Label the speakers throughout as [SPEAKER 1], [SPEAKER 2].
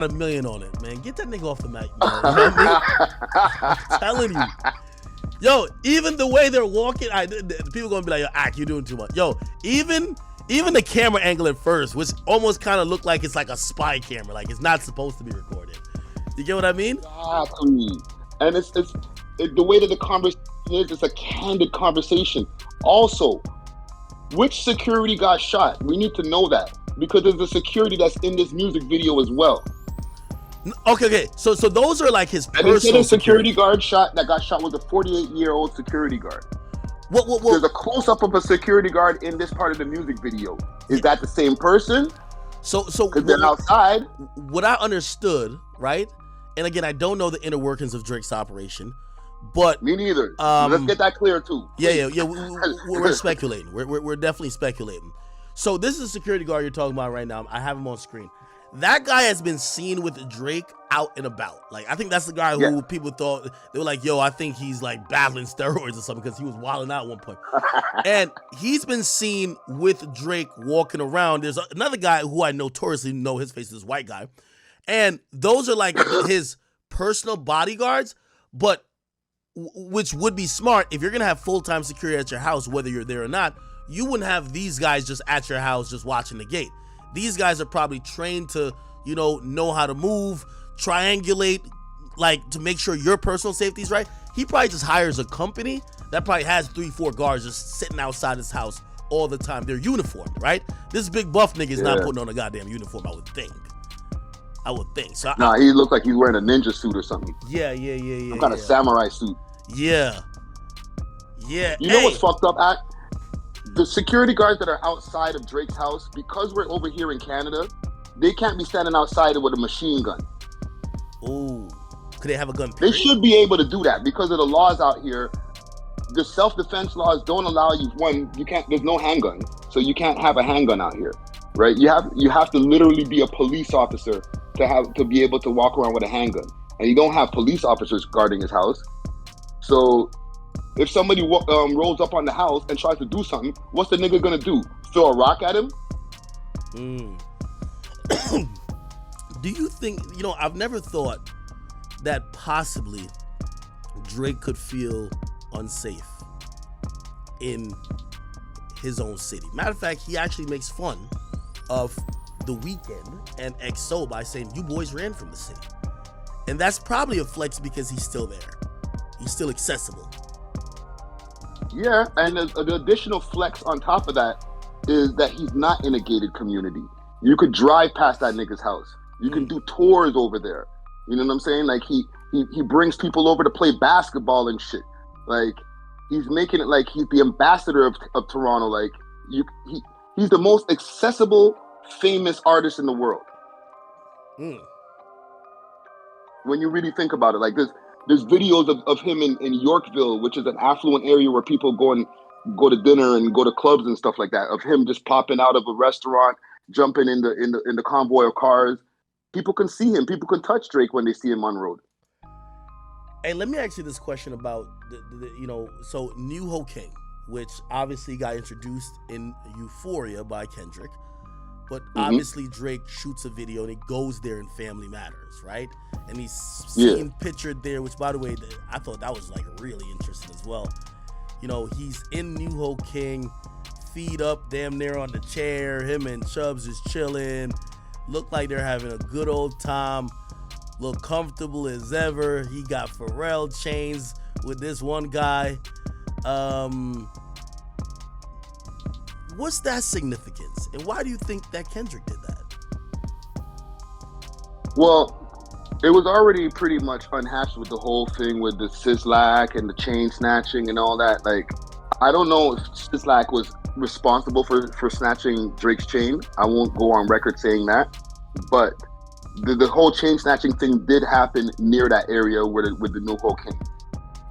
[SPEAKER 1] $1 million on it, man. Get that nigga off the mic, man. You know what I mean? I'm telling you. Yo, even the way they're walking, people gonna be like, yo, Ak, you're doing too much. Yo, even the camera angle at first, which almost kind of looked like it's like a spy camera, like it's not supposed to be recorded. You get what I mean?
[SPEAKER 2] Exactly. And it's the way that the conversation is, it's a candid conversation. Also, which security got shot? We need to know that, because there's a security that's in this music video as well.
[SPEAKER 1] Okay. So those are like his
[SPEAKER 2] personal. And
[SPEAKER 1] personal
[SPEAKER 2] the security guard that got shot was a 48-year-old security guard.
[SPEAKER 1] What?
[SPEAKER 2] There's a close-up of a security guard in this part of the music video. Is that the same person?
[SPEAKER 1] So
[SPEAKER 2] because they're outside.
[SPEAKER 1] What I understood, right? And again, I don't know the inner workings of Drake's operation, but
[SPEAKER 2] me neither. Let's get that clear too.
[SPEAKER 1] Yeah. We're speculating. We're definitely speculating. So this is a security guard you're talking about right now. I have him on screen. That guy has been seen with Drake out and about. Like, I think that's the guy who people thought, they were like, yo, I think he's like battling steroids or something, because he was wilding out at one point. And he's been seen with Drake walking around. There's another guy who I notoriously know his face is this white guy. And those are like his personal bodyguards, but which would be smart if you're going to have full-time security at your house, whether you're there or not. You wouldn't have these guys just at your house just watching the gate. These guys are probably trained to, know how to move, triangulate, like to make sure your personal safety is right. He probably just hires a company that probably has 3-4 guards just sitting outside his house all the time. They're uniformed, right? This big buff nigga is not putting on a goddamn uniform, I would think. So
[SPEAKER 2] he looked like he's wearing a ninja suit or something.
[SPEAKER 1] Yeah.
[SPEAKER 2] Some kind of samurai suit.
[SPEAKER 1] Yeah.
[SPEAKER 2] You know what's fucked up, Ak? The security guards that are outside of Drake's house, because we're over here in Canada, they can't be standing outside with a machine gun.
[SPEAKER 1] Ooh. Could they have a gun?
[SPEAKER 2] Period? They should be able to do that because of the laws out here. The self-defense laws don't allow you. There's no handgun, so you can't have a handgun out here, right? You have to literally be a police officer to be able to walk around with a handgun, and you don't have police officers guarding his house. So if somebody rolls up on the house and tries to do something, what's the nigga gonna do? Throw a rock at him?
[SPEAKER 1] Do you think, I've never thought that possibly Drake could feel unsafe in his own city. Matter of fact, he actually makes fun of The Weeknd and XO by saying, you boys ran from the city. And that's probably a flex because he's still there. He's still accessible.
[SPEAKER 2] Yeah, and the additional flex on top of that is that he's not in a gated community. You could drive past that nigga's house. You can do tours over there. You know what I'm saying? Like he brings people over to play basketball and shit. Like he's making it like he's the ambassador of Toronto. Like he's the most accessible, famous artist in the world. When you really think about it, like there's videos of him in Yorkville, which is an affluent area where people go to dinner and go to clubs and stuff like that, of him just popping out of a restaurant, jumping in the convoy of cars. People can see him. People can touch Drake when they see him on road.
[SPEAKER 1] Hey, let me ask you this question about so New Ho King, which obviously got introduced in Euphoria by Kendrick, but obviously Drake shoots a video and he goes there in Family Matters, right? And he's seen pictured there, which by the way, I thought that was like really interesting as well. He's in New Ho King, feet up damn near on the chair. Him and Chubbs is chilling. Look like they're having a good old time. Look comfortable as ever. He got Pharrell chains with this one guy. What's that significance? And why do you think that Kendrick did that?
[SPEAKER 2] Well, it was already pretty much unhatched with the whole thing with the Sislak and the chain snatching and all that. Like, I don't know if Sislak was responsible for snatching Drake's chain. I won't go on record saying that. But the whole chain snatching thing did happen near that area with the New Ho King.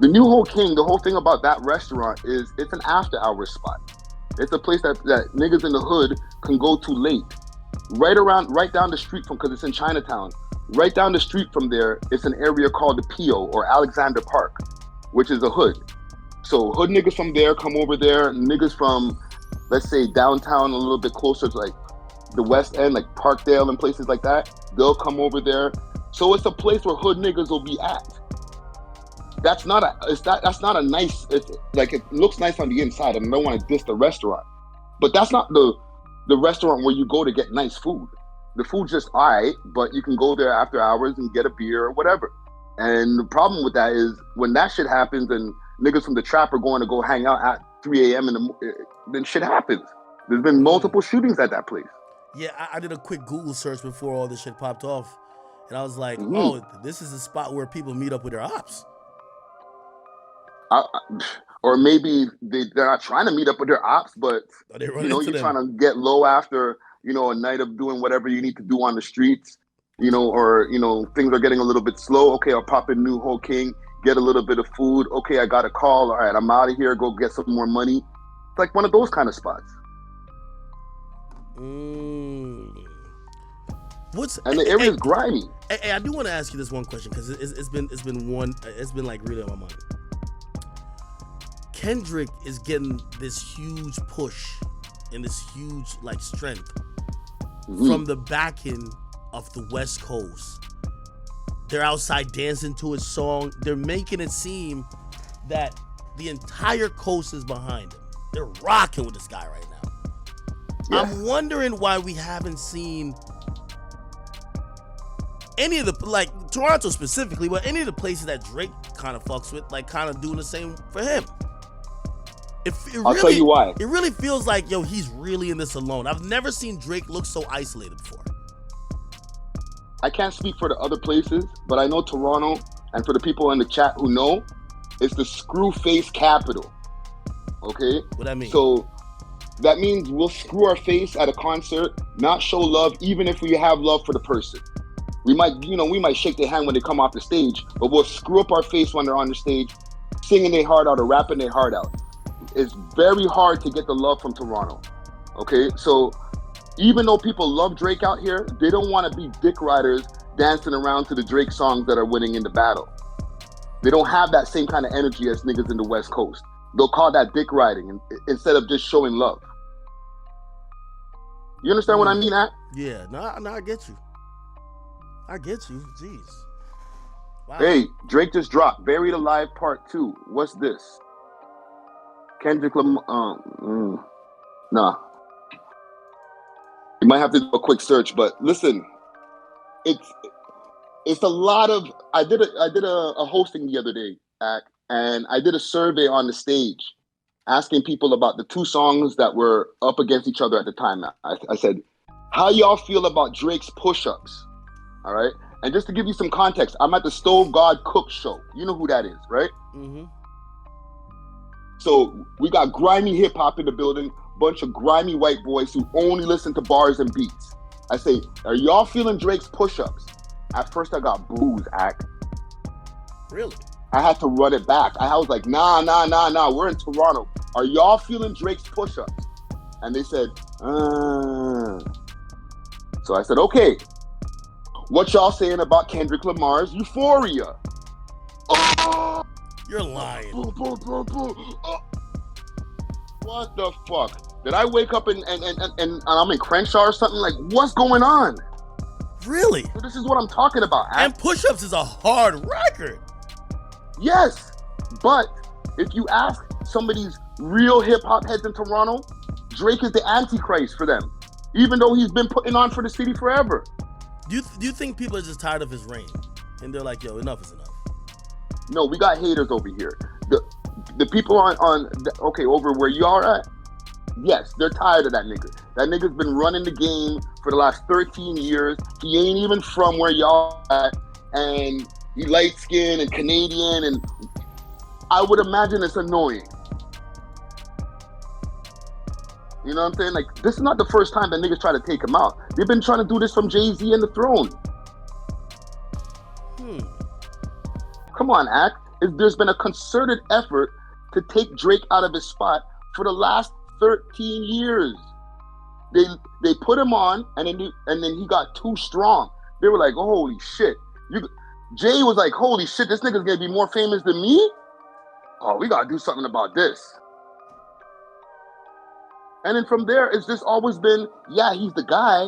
[SPEAKER 2] The New Ho King, the whole thing about that restaurant is it's an after hours spot. It's a place that niggas in the hood can go to late. Right down the street from, because it's in Chinatown, right down the street from there, it's an area called the Pio or Alexander Park, which is a hood. So hood niggas from there come over there, niggas from, let's say, downtown a little bit closer to like the West End, like Parkdale and places like that. They'll come over there. So it's a place where hood niggas will be at. That's not a nice. It's like, it looks nice on the inside, and I don't want to diss the restaurant, but that's not the restaurant where you go to get nice food. The food's just alright, but you can go there after hours and get a beer or whatever. And the problem with that is when that shit happens and niggas from the trap are going to go hang out at 3 a.m. then shit happens. There's been multiple shootings at that place.
[SPEAKER 1] Yeah, I did a quick Google search before all this shit popped off, and I was like, oh, this is a spot where people meet up with their ops.
[SPEAKER 2] Or maybe they're not trying to meet up with their ops, but you're trying to get low after a night of doing whatever you need to do on the streets, or things are getting a little bit slow. Okay, I'll pop in New Ho King, get a little bit of food. Okay, I got a call. All right, I'm out of here. Go get some more money. It's like one of those kind of spots.
[SPEAKER 1] And
[SPEAKER 2] the area is grimy.
[SPEAKER 1] Hey, I do want to ask you this one question because it's been like really on my mind. Kendrick is getting this huge push and this huge like strength from the back end of the West Coast. They're outside dancing to his song. They're making it seem that the entire coast is behind him. They're rocking with this guy right now. Yeah. I'm wondering why we haven't seen any of the, like Toronto specifically, but any of the places that Drake kind of fucks with, like kind of doing the same for him.
[SPEAKER 2] I'll tell you why.
[SPEAKER 1] It really feels like, he's really in this alone. I've never seen Drake look so isolated before.
[SPEAKER 2] I can't speak for the other places, but I know Toronto, and for the people in the chat who know, it's the screw face capital. Okay?
[SPEAKER 1] What that mean?
[SPEAKER 2] So that means we'll screw our face at a concert, not show love, even if we have love for the person. We might shake their hand when they come off the stage, but we'll screw up our face when they're on the stage, singing their heart out or rapping their heart out. It's very hard to get the love from Toronto. Okay? So even though people love Drake out here, they don't want to be dick riders dancing around to the Drake songs that are winning in the battle. They don't have that same kind of energy as niggas in the West Coast. They'll call that dick riding instead of just showing love. You understand what I mean, At?
[SPEAKER 1] Yeah, no, I get you. I get you. Jeez. Wow.
[SPEAKER 2] Hey, Drake just dropped Buried Alive Part 2. What's this? Kendrick Lamar. Nah. You might have to do a quick search, but listen, it's a lot of. I did a hosting the other day, and I did a survey on the stage, asking people about the two songs that were up against each other at the time. I said, "How y'all feel about Drake's Push-Ups?" All right, and just to give you some context, I'm at the Stove God Cook show. You know who that is, right?
[SPEAKER 1] Mm-hmm.
[SPEAKER 2] So we got grimy hip hop in the building, bunch of grimy white boys who only listen to bars and beats. I say, are y'all feeling Drake's Push-Ups? At first I got boos,
[SPEAKER 1] Really?
[SPEAKER 2] I had to run it back. I was like, nah, we're in Toronto. Are y'all feeling Drake's Push-Ups? And they said, So I said, okay, what y'all saying about Kendrick Lamar's Euphoria? Oh!
[SPEAKER 1] You're lying.
[SPEAKER 2] What the fuck? Did I wake up and I'm in Crenshaw or something? Like, what's going on?
[SPEAKER 1] Really?
[SPEAKER 2] So this is what I'm talking about.
[SPEAKER 1] And Push-Ups is a hard record.
[SPEAKER 2] Yes, but if you ask some of these real hip-hop heads in Toronto, Drake is the Antichrist for them, even though he's been putting on for the city forever.
[SPEAKER 1] Do you think people are just tired of his reign? And they're like, yo, enough is enough?
[SPEAKER 2] No, we got haters over here. The people over where you are at, yes, they're tired of that nigga. That nigga's been running the game for the last 13 years. He ain't even from where y'all at, and he light-skinned and Canadian, and I would imagine it's annoying. You know what I'm saying? Like, this is not the first time that niggas try to take him out. They've been trying to do this from Jay-Z and the Throne. Come on, there's been a concerted effort to take Drake out of his spot for the last 13 years. They put him on, and then he got too strong. They were like, oh, holy shit. Jay was like, holy shit, this nigga's gonna be more famous than me? Oh, we gotta do something about this. And then from there, it's just always been, yeah, he's the guy,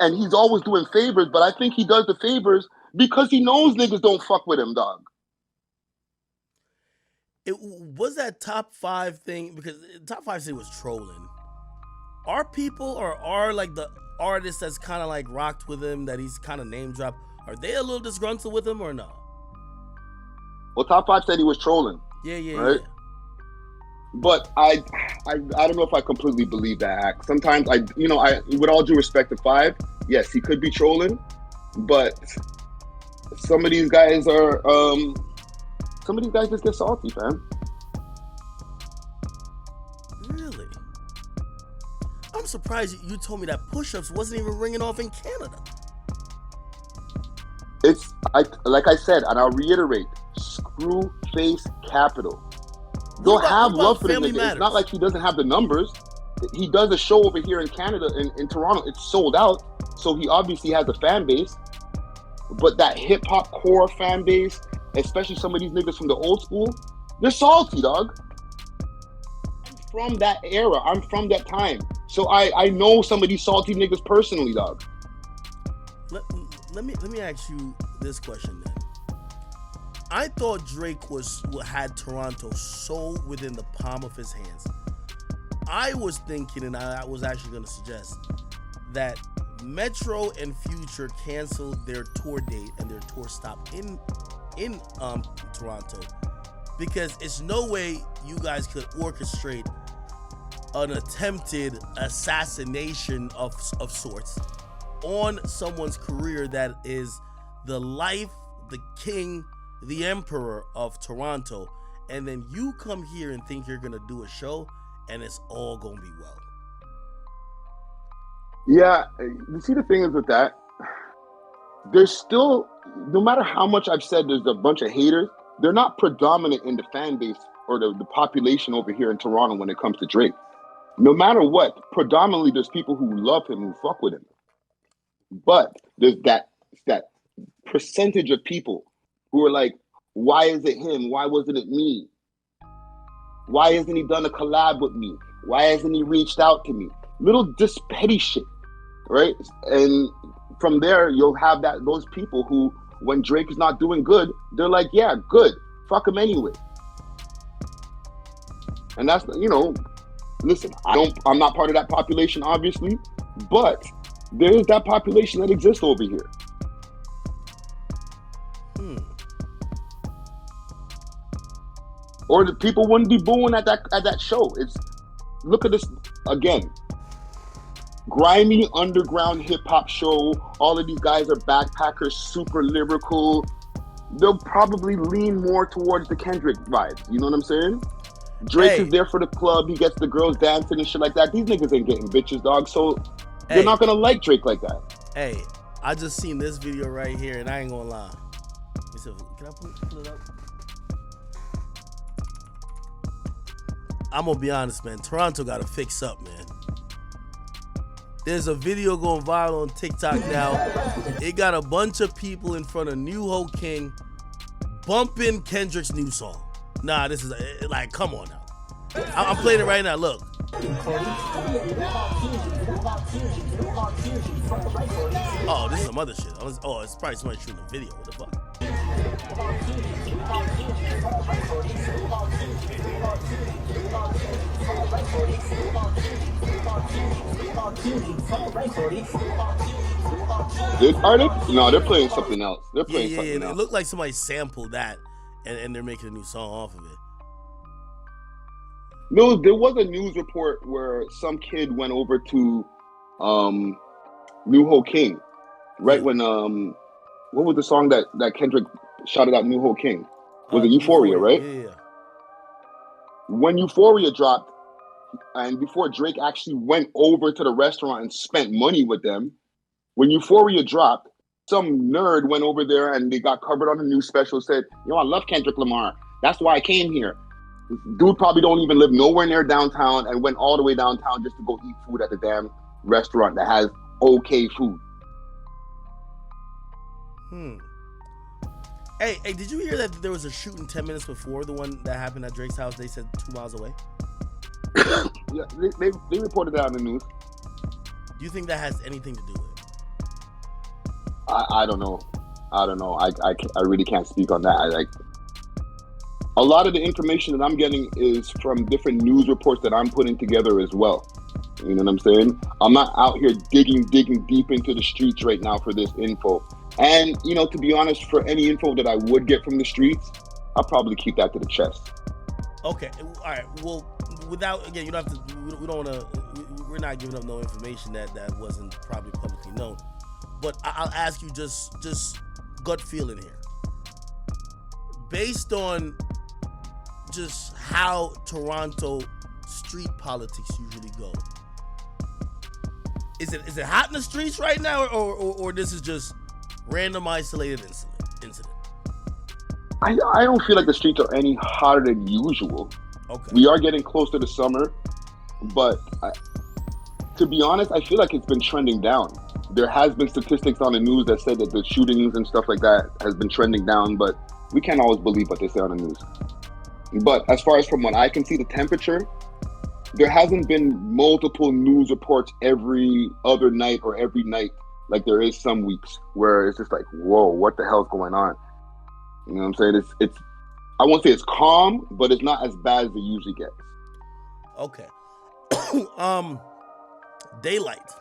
[SPEAKER 2] and he's always doing favors, but I think he does the favors because he knows niggas don't fuck with him, dog.
[SPEAKER 1] It was that top 5 thing, because top 5 say was trolling. Are people, or are like the artists that's kind of like rocked with him, that he's kind of name dropped, are they a little disgruntled with him or no?
[SPEAKER 2] Well, top 5 said he was trolling.
[SPEAKER 1] Yeah.
[SPEAKER 2] Right? But I don't know if I completely believe that act. Sometimes I with all due respect to 5, yes, he could be trolling, but some of these guys are just get salty, fam.
[SPEAKER 1] Really? I'm surprised you told me that push-ups wasn't even ringing off in Canada.
[SPEAKER 2] Like I said, and I'll reiterate, screw face capital. They'll have love for the nigga. It's not like he doesn't have the numbers. He does a show over here in Canada, in Toronto. It's sold out, so he obviously has a fan base. But that hip-hop core fan base, especially some of these niggas from the old school, they're salty, dog. I'm from that era. I'm from that time. So I know some of these salty niggas personally, dog.
[SPEAKER 1] Let me ask you this question then. I thought Drake had Toronto so within the palm of his hands. I was thinking, and I was actually going to suggest, that Metro and Future canceled their tour date and their tour stop in Toronto, because it's no way you guys could orchestrate an attempted assassination of sorts on someone's career that is the life, the king, the emperor of Toronto, and then you come here and think you're gonna do a show and it's all gonna be well.
[SPEAKER 2] Yeah, you see, the thing is with that, there's still, no matter how much I've said there's a bunch of haters, they're not predominant in the fan base or the population over here in Toronto when it comes to Drake. No matter what, predominantly there's people who love him, who fuck with him. But there's that percentage of people who are like, why is it him? Why wasn't it me? Why hasn't he done a collab with me? Why hasn't he reached out to me? Little just petty shit, right? And from there, you'll have those people who, when Drake is not doing good, they're like, yeah, good. Fuck him anyway. And that's, listen, I'm not part of that population, obviously, but there is that population that exists over here. Or the people wouldn't be booing at that show. Look at this again. Grimy underground hip hop show. All of these guys are backpackers, super lyrical. They'll probably lean more towards the Kendrick vibes. You know what I'm saying? Drake is there for the club. He gets the girls dancing and shit like that. These niggas ain't getting bitches, dog. So they're not gonna like Drake like that.
[SPEAKER 1] Hey, I just seen this video right here, and I ain't gonna lie. Can I pull it up? I'm gonna be honest, man. Toronto gotta fix up, man. There's a video going viral on TikTok now. It got a bunch of people in front of New Ho King bumping Kendrick's new song. Nah, this is like, come on now. I'm playing it right now. Look. Oh, this is some other shit. Oh, it's probably somebody shooting a video. What the fuck?
[SPEAKER 2] Are they? No, they're playing something else. They're playing something else.
[SPEAKER 1] It looked like somebody sampled that, and they're making a new song off of it.
[SPEAKER 2] No, there was a news report where some kid went over to New Ho King, right when what was the song that Kendrick shouted out New Ho King? Was it Euphoria, right?
[SPEAKER 1] Yeah.
[SPEAKER 2] When Euphoria dropped, and before Drake actually went over to the restaurant and spent money with them, when Euphoria dropped, some nerd went over there and they got covered on the news special, said, yo, I love Kendrick Lamar. That's why I came here. Dude probably don't even live nowhere near downtown and went all the way downtown just to go eat food at the damn restaurant that has okay food.
[SPEAKER 1] Hey, did you hear that there was a shooting 10 minutes before the one that happened at Drake's house? They said 2 miles away.
[SPEAKER 2] Yeah, they reported that on the news.
[SPEAKER 1] Do you think that has anything to do with it?
[SPEAKER 2] I don't know. I really can't speak on that. A lot of the information that I'm getting is from different news reports that I'm putting together as well. You know what I'm saying? I'm not out here digging deep into the streets right now for this info. And, you know, to be honest, for any info that I would get from the streets, I'll probably keep that to the chest.
[SPEAKER 1] Okay. All right. Well, without, again, you don't have to, we don't want to, we're not giving up no information that wasn't probably publicly known. But I'll ask you just gut feeling here. Based on just how Toronto street politics usually go, is it hot in the streets right now, or this is just random isolated incident?
[SPEAKER 2] I don't feel like the streets are any hotter than usual.
[SPEAKER 1] Okay.
[SPEAKER 2] We are getting close to the summer, but to be honest, I feel like it's been trending down. There has been statistics on the news that said that the shootings and stuff like that has been trending down, but we can't always believe what they say on the news. But as far as from what I can see, the temperature, there hasn't been multiple news reports every other night or every night like there is some weeks where it's just like, whoa, what the hell's going on? You know what I'm saying? It's I won't say it's calm, but it's not as bad as it usually gets.
[SPEAKER 1] Okay. Daylight.